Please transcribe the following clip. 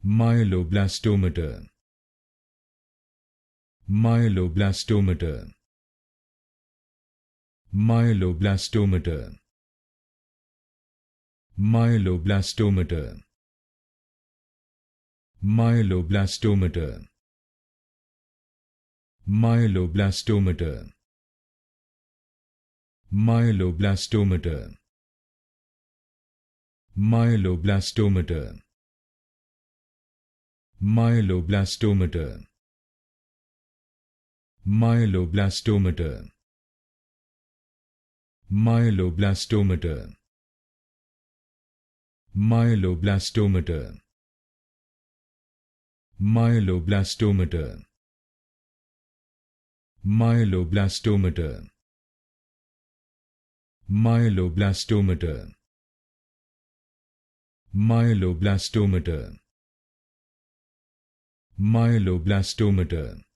Myeloblastomata. Myeloblastomata. Myeloblastomata. Myeloblastomata. Myeloblastomata. Myeloblastomata. Myeloblastomata. Myeloblastomata. Myeloblastomata. Myeloblastomata. Myeloblastomata. Myeloblastomata. Myeloblastomata. Myeloblastomata. Myeloblastomata. Myeloblastomata. Myeloblastomata.